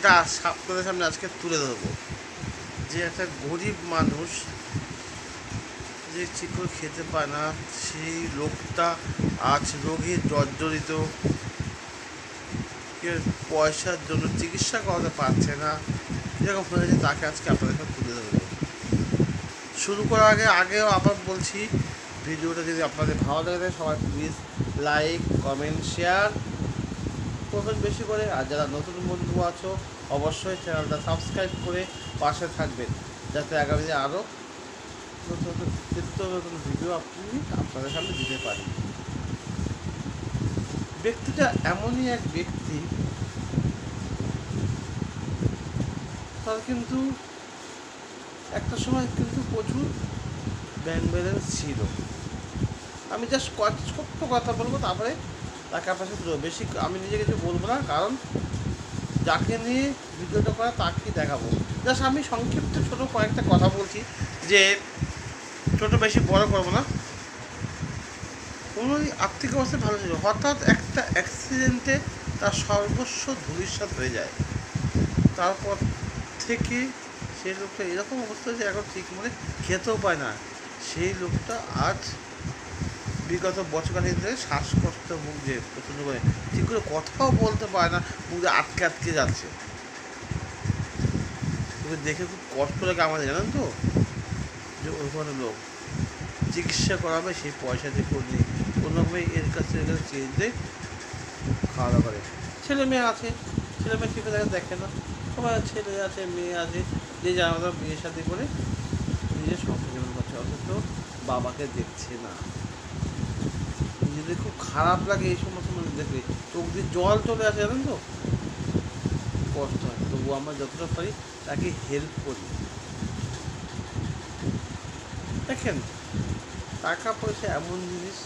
যেটা আপনাদের সামনে আজকে তুলে ধরবো, যে একটা গরিব মানুষ যে ঠিক করে খেতে পায় না, সেই লোকটা আজ রোগে জর্জরিত, কেউ পয়সার জন্য চিকিৎসা করাতে পারছে না, এরকম হয়েছে, তাকে আজকে আপনাদের সাথে তুলে ধরবো। শুরু করার আগেও আবার বলছি, ভিডিওটা যদি আপনাদের ভালো লাগে সবাই প্লিজ লাইক কমেন্ট শেয়ার করবেন বেশি করে। আর যারা নতুন বন্ধু আছো অবশ্যই চ্যানেলটা সাবস্ক্রাইব করে পাশে থাকবেন, যাতে আগামী দিনে আরও নতুন নতুন নিত্য নতুন ভিডিও আপনাদের সামনে দিতে পারি। ব্যক্তিটা এমনই এক ব্যক্তি, তার কিন্তু একটা সময় কিন্তু প্রচুর ব্যাংক ব্যালেন্স ছিল। আমি জাস্ট ছোট্ট কথা বলবো, তারপরে তাকে আপনার সাথে বেশি আমি নিজে কিছু বলবো না, কারণ যাকে নিয়ে ভিডিওটা করা তাকেই দেখাবো। জাস্ট আমি সংক্ষিপ্ত ছোটো কয়েকটা কথা বলছি, যে ছোটো বেশি বড় করবো না। কোনো আর্থিক অবস্থা ভালো ছিল, হঠাৎ একটা অ্যাক্সিডেন্টে তার সর্বস্ব ধূলিসাৎ হয়ে যায়। তারপর থেকে সেই লোকটা এরকম অবস্থা যে এখন ঠিক মনে খেতেও পায় না। সেই লোকটা আজ বিগত বছরখানেক ধরে শ্বাসকষ্ট ভুগছে প্রচণ্ড করে, ঠিক করে কথাও বলতে পারে না, মুখে আটকে আটকে যাচ্ছে। দেখে খুব কষ্ট লাগে আমাদের, জানেন তো, যে ওই ধরনের লোক চিকিৎসা করাবে সেই পয়সা দিয়ে করে কোনোভাবে এর কাছে চেয়ে দিয়ে খাওয়া দাওয়া করে। ছেলে মেয়ে আছে, ছেলে মেয়ে ঠিক দেখে না, সবাই ছেলে আছে মেয়ে আছে, যে যা আমরা বিয়ে সাথে করে নিজের সংসার জীবন করছে, অথচ বাবাকে দেখছে না। নিজেদের খুব খারাপ লাগে এই সমস্ত মানুষ দেখলে, চোখ দিয়ে জল চলে আসে, জানেন তো, কষ্ট হয়। তবু আমরা যতটা পারি তাকে হেল্প করি। দেখেন, টাকা পয়সা এমন জিনিস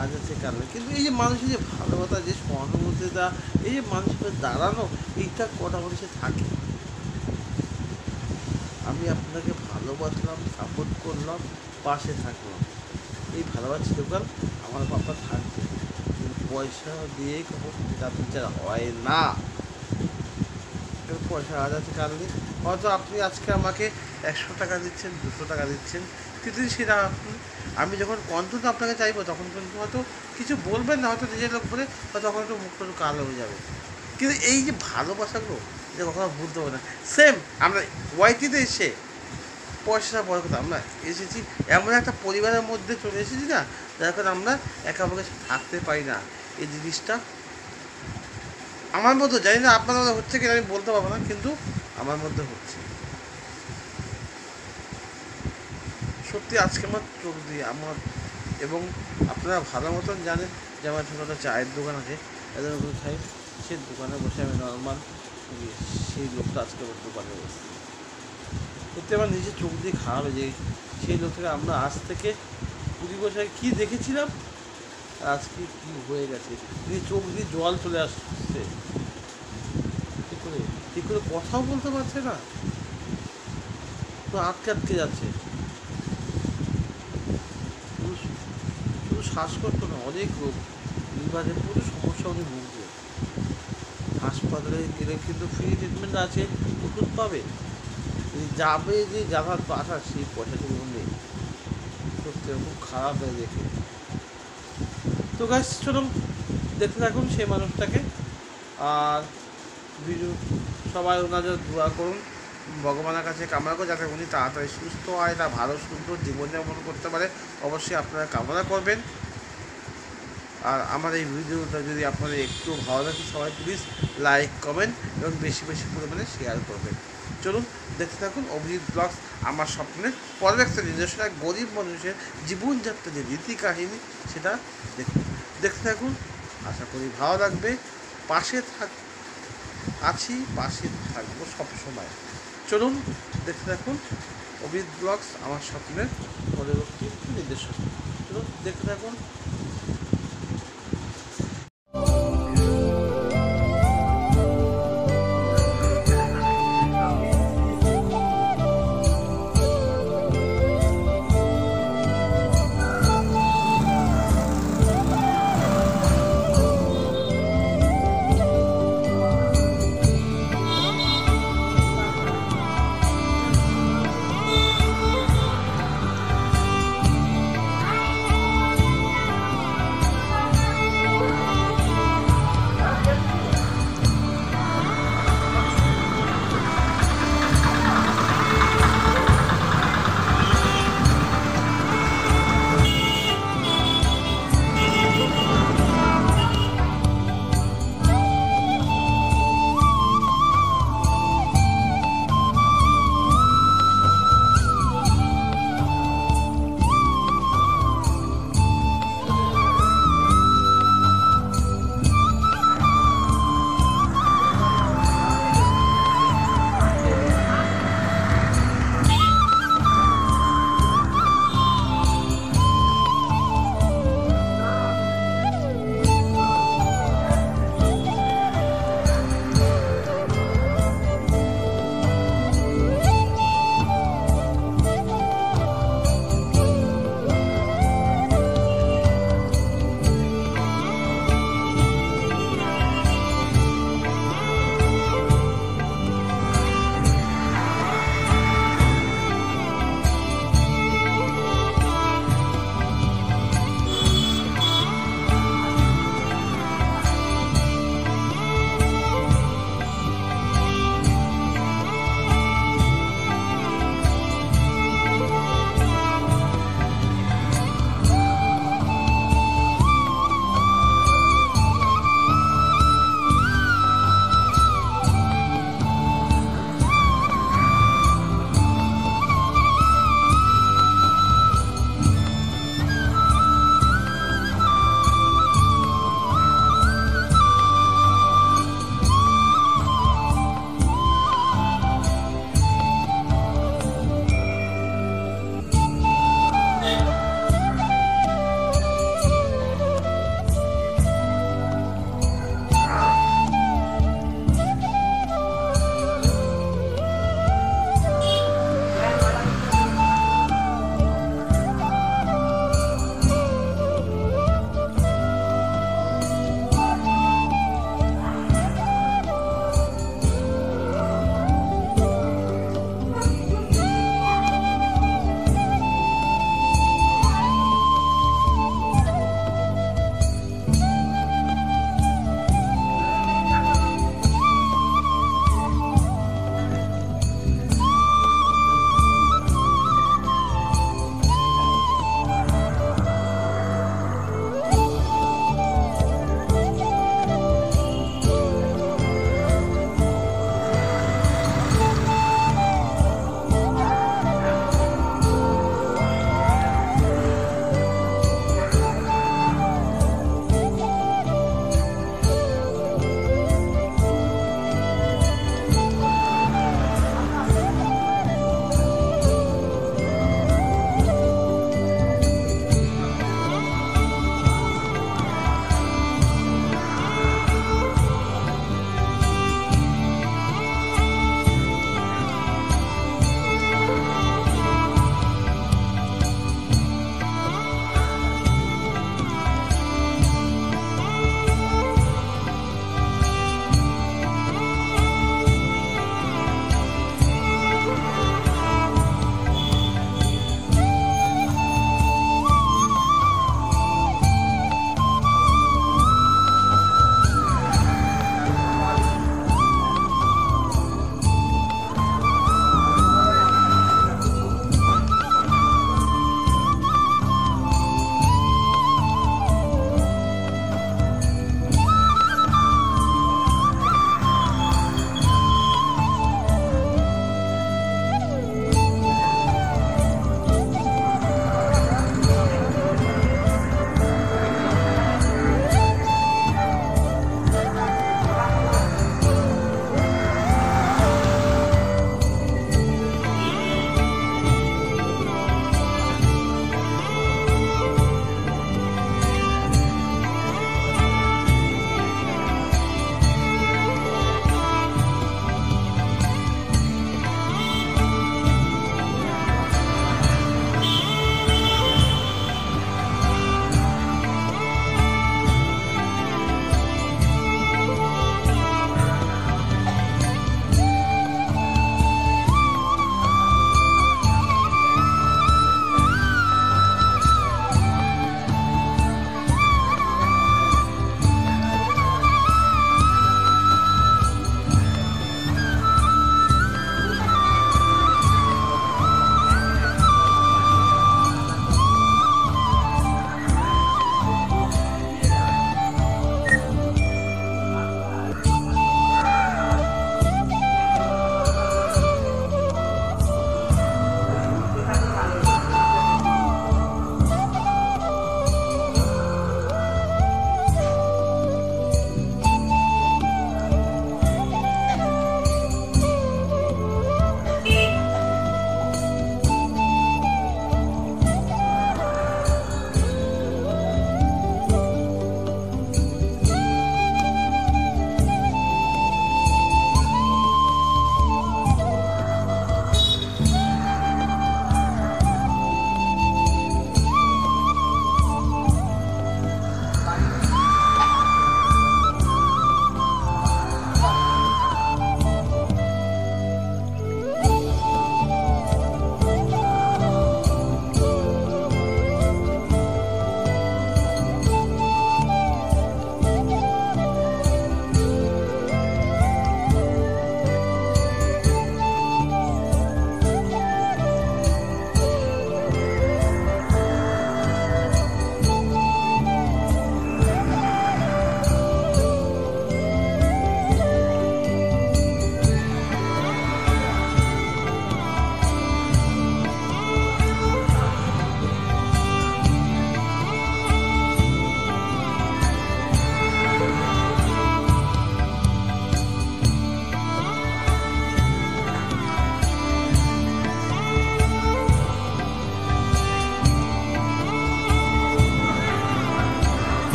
আজ আছে কারণে, কিন্তু এই যে মানুষের যে ভালোবাসা, যে সহানুভূতিটা, এই যে মানুষের দাঁড়ানো, এইটা কটা মানুষের থাকে। আমি আপনাকে ভালোবাসলাম, সাপোর্ট করলাম, পাশে থাকলাম, এই ভালোবাসা চিরকাল আমার বাবা থাকবে, কিন্তু পয়সা দিয়ে কখনো সেটা বিচার হয় না। পয়সা আজ আছে কারণে, হয়তো আপনি আজকে আমাকে 100 টাকা দিচ্ছেন, 200 টাকা দিচ্ছেন, কিন্তু সেটা আমি যখন কন্টিনিউ আপনাকে চাইবো তখন কিন্তু হয়তো কিছু বলবেন না, হয়তো নিজের লোক বলে হয়তো তখন একটু মুখটা একটু কালো হয়ে যাবে। কিন্তু এই যে ভালোবাসাগুলো, এটা কখনো ভুলতে হবে না। সেম আমরা ওয়াইটিতে এসে পয়সা বড় কথা, আমরা এসেছি এমন একটা পরিবারের মধ্যে চলে এসেছি না, যার কারণে আমরা একে অপরকে থাকতে পারি না। এই জিনিসটা আমার মধ্যে, জানি না আপনার মধ্যে হচ্ছে কিনা আমি বলতে পারবো না, কিন্তু আমার মধ্যে হচ্ছে। সত্যি আজকে আমার চোখ দিয়ে আমার, এবং আপনারা ভালো মতন জানেন যে আমার ছোটো একটা চায়ের দোকান আছে, এদের ওখানে খাই, সেই দোকানে বসে আমি নর্মাল, সেই লোকটা আজকে আমার দোকানে বসে সত্যি আমার নিজের চোখ দিয়ে খারাপ হয়ে যায়। সেই লোকটাকে আমরা আজ থেকে 20 বছর আগে কী দেখেছিলাম, আজকে কী হয়ে গেছে, চোখ দিয়ে জল চলে আসছে, ঠিক করে কথাও বলতে পারছে না, তো আটকে আটকে যাচ্ছে। শুধু শ্বাসকষ্ট না, অনেক রোগ, লিভারের পুরো সমস্যা উনি ভুগছে। হাসপাতালে গেলে কিন্তু ফ্রি ট্রিটমেন্ট আছে, ওষুধ পাবে, যাবে যে যাবার আসা সেই পয়সাটুকু নেই। সত্যি খুব খারাপ হয়ে দেখে। তো গাছ চলুন দেখতে থাকুন সেই মানুষটাকে, আর ভিডিও সবাই ওনার জন্য দোয়া করুন, ভগবানের কাছে কামনা করে যাতে উনি তাড়াতাড়ি সুস্থ হয়, তা ভালো সুন্দর জীবনযাপন করতে পারে, অবশ্যই আপনারা কামনা করবেন। আর আমার এই ভিডিওটা যদি আপনাদের একটু ভালো লাগে সবাই প্লিজ লাইক কমেন্ট এবং বেশি বেশি পরিমাণে শেয়ার করবেন। চলুন দেখতে থাকুন অভিজিৎ ব্লগস, আমার স্বপ্নের পরবর্তী নিজস্ব এক গরিব মানুষের জীবনযাত্রা যে রীতি কাহিনী, সেটা দেখতে থাকুন, আশা করি ভালো লাগবে। পাশে পাশে থাকবো সব সময়। চলুন দেখতে থাকুন অভিজিৎ ব্লগস, আমার স্বপ্নের পরবর্তী নিজস্ব। চলুন দেখতে থাকুন।